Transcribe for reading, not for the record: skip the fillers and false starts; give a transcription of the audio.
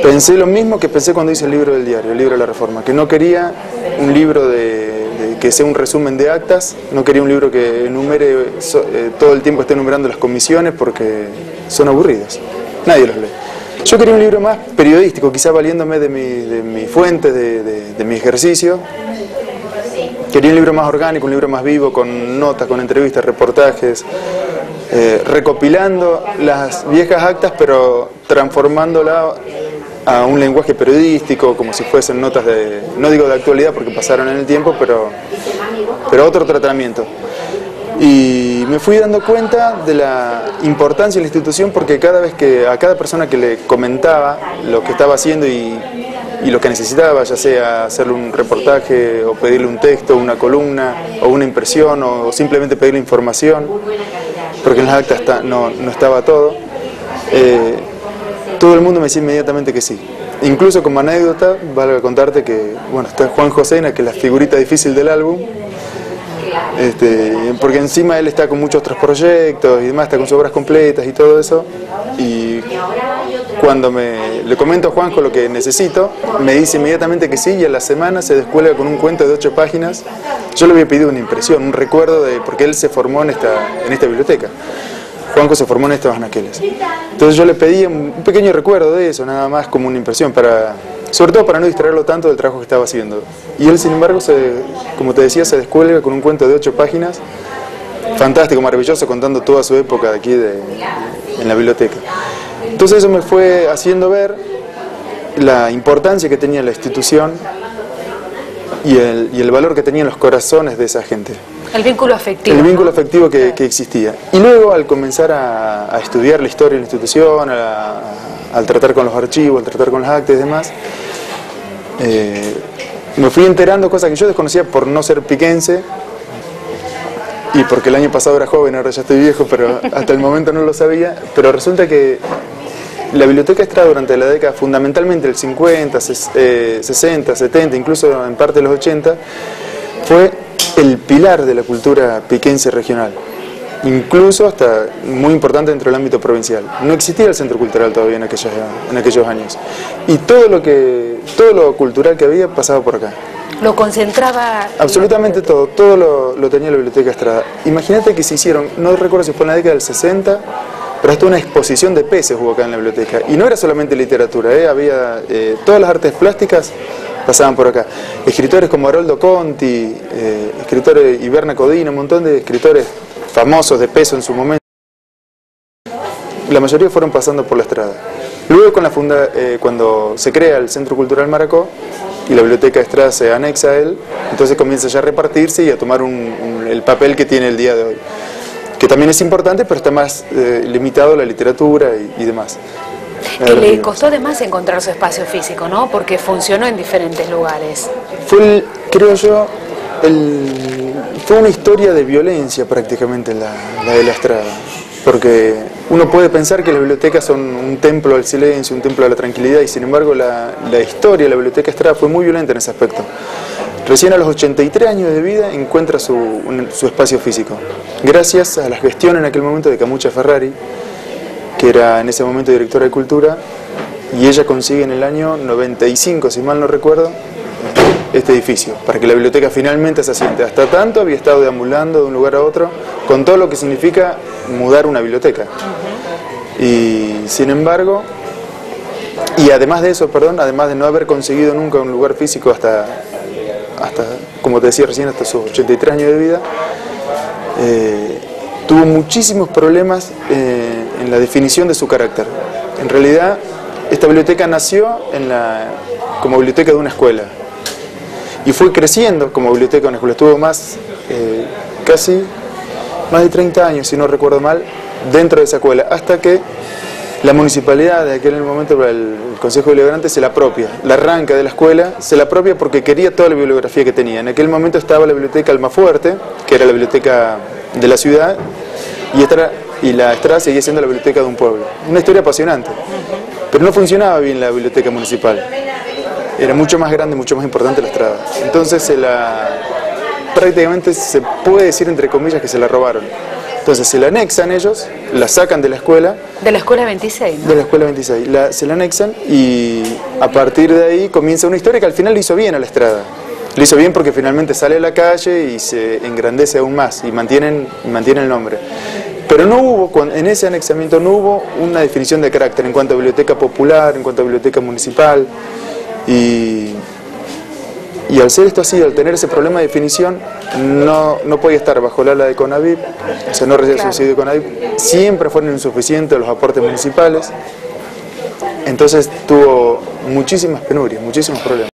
Pensé lo mismo que pensé cuando hice el libro del diario, el libro de la Reforma, que no quería un libro que sea un resumen de actas, no quería un libro que enumere, todo el tiempo esté enumerando las comisiones porque son aburridos, nadie los lee. Yo quería un libro más periodístico, quizá valiéndome de mi fuente, de mi ejercicio. Quería un libro más orgánico, un libro más vivo, con notas, con entrevistas, reportajes, recopilando las viejas actas, pero transformándola a un lenguaje periodístico, como si fuesen notas no digo de actualidad porque pasaron en el tiempo, pero otro tratamiento. Y me fui dando cuenta de la importancia de la institución, porque a cada persona que le comentaba lo que estaba haciendo y lo que necesitaba, ya sea hacerle un reportaje o pedirle un texto, una columna o una impresión o simplemente pedirle información, porque en las actas no estaba todo, todo el mundo me decía inmediatamente que sí. Incluso como anécdota, vale contarte que bueno, está Juan Josena, que es la figurita difícil del álbum, porque encima él está con muchos otros proyectos y demás, está con sus obras completas y todo eso, y cuando le comento a Juanjo lo que necesito, me dice inmediatamente que sí, y a la semana se descuelga con un cuento de 8 páginas. Yo le había pedido una impresión, un recuerdo, porque él se formó en esta biblioteca. Juanjo se formó en estos anaqueles. Entonces yo le pedí un pequeño recuerdo de eso, nada más como una impresión, sobre todo para no distraerlo tanto del trabajo que estaba haciendo. Y él, sin embargo, como te decía, se descuelga con un cuento de 8 páginas, fantástico, maravilloso, contando toda su época de aquí en la biblioteca. Entonces eso me fue haciendo ver la importancia que tenía la institución y el valor que tenían los corazones de esa gente. El vínculo afectivo. El vínculo afectivo que existía. Y luego, al comenzar a estudiar la historia de la institución, al tratar con los archivos, al tratar con las actas y demás, me fui enterando cosas que yo desconocía por no ser piquense y porque el año pasado era joven, ahora ya estoy viejo, pero hasta el momento no lo sabía. Pero resulta que la Biblioteca Estrada durante la década, fundamentalmente el 50, 60, 70, incluso en parte de los 80, fue el pilar de la cultura piquense regional, incluso hasta muy importante dentro del ámbito provincial. No existía el centro cultural todavía en aquellos años, y todo lo cultural que había pasaba por acá. Lo concentraba... Absolutamente todo lo tenía la Biblioteca Estrada. Imagínate que se hicieron, no recuerdo si fue en la década del 60, pero hasta una exposición de peces hubo acá en la biblioteca, y no era solamente literatura, había todas las artes plásticas pasaban por acá. Escritores como Haroldo Conti, escritores Iberna Codina, un montón de escritores famosos de peso en su momento. La mayoría fueron pasando por la Estrada. Luego cuando se crea el Centro Cultural Maracó y la Biblioteca Estrada se anexa a él, entonces comienza ya a repartirse y a tomar el papel que tiene el día de hoy, que también es importante, pero está más limitado a la literatura y demás. Que le costó además encontrar su espacio físico, ¿no? Porque funcionó en diferentes lugares. Creo yo, fue una historia de violencia prácticamente la de la Estrada, porque uno puede pensar que las bibliotecas son un templo al silencio, un templo a la tranquilidad, y sin embargo la historia de la Biblioteca Estrada fue muy violenta en ese aspecto. Recién a los 83 años de vida encuentra su espacio físico, gracias a la gestión en aquel momento de Camucha Ferrari, que era en ese momento directora de Cultura, y ella consigue en el año 95, si mal no recuerdo, este edificio, para que la biblioteca finalmente se asiente. Hasta tanto había estado deambulando de un lugar a otro, con todo lo que significa mudar una biblioteca. Y sin embargo, y además de eso, además de no haber conseguido nunca un lugar físico hasta como te decía recién, hasta sus 83 años de vida, tuvo muchísimos problemas en la definición de su carácter. En realidad, esta biblioteca nació como biblioteca de una escuela y fue creciendo como biblioteca de una escuela. Estuvo casi más de 30 años, si no recuerdo mal, dentro de esa escuela, hasta que la municipalidad de aquel momento, el Consejo Deliberante, se la apropia, la arranca de la escuela, se la apropia porque quería toda la bibliografía que tenía. En aquel momento estaba la biblioteca Almafuerte, que era la biblioteca de la ciudad, y la Estrada seguía siendo la biblioteca de un pueblo. Una historia apasionante, pero no funcionaba bien la biblioteca municipal. Era mucho más grande, mucho más importante la Estrada. Entonces prácticamente se puede decir entre comillas que se la robaron. Entonces se la anexan ellos, la sacan de la escuela. De la escuela 26, ¿no? De la escuela 26. Se la anexan y a partir de ahí comienza una historia que al final le hizo bien a la Estrada. Le hizo bien porque finalmente sale a la calle y se engrandece aún más y mantiene el nombre. Pero no hubo, en ese anexamiento no hubo una definición de carácter en cuanto a biblioteca popular, en cuanto a biblioteca municipal. Y al ser esto así, al tener ese problema de definición, no podía estar bajo el ala de CONAVIP, o sea, no recibía subsidio de CONAVIP. Siempre fueron insuficientes los aportes municipales. Entonces tuvo muchísimas penurias, muchísimos problemas.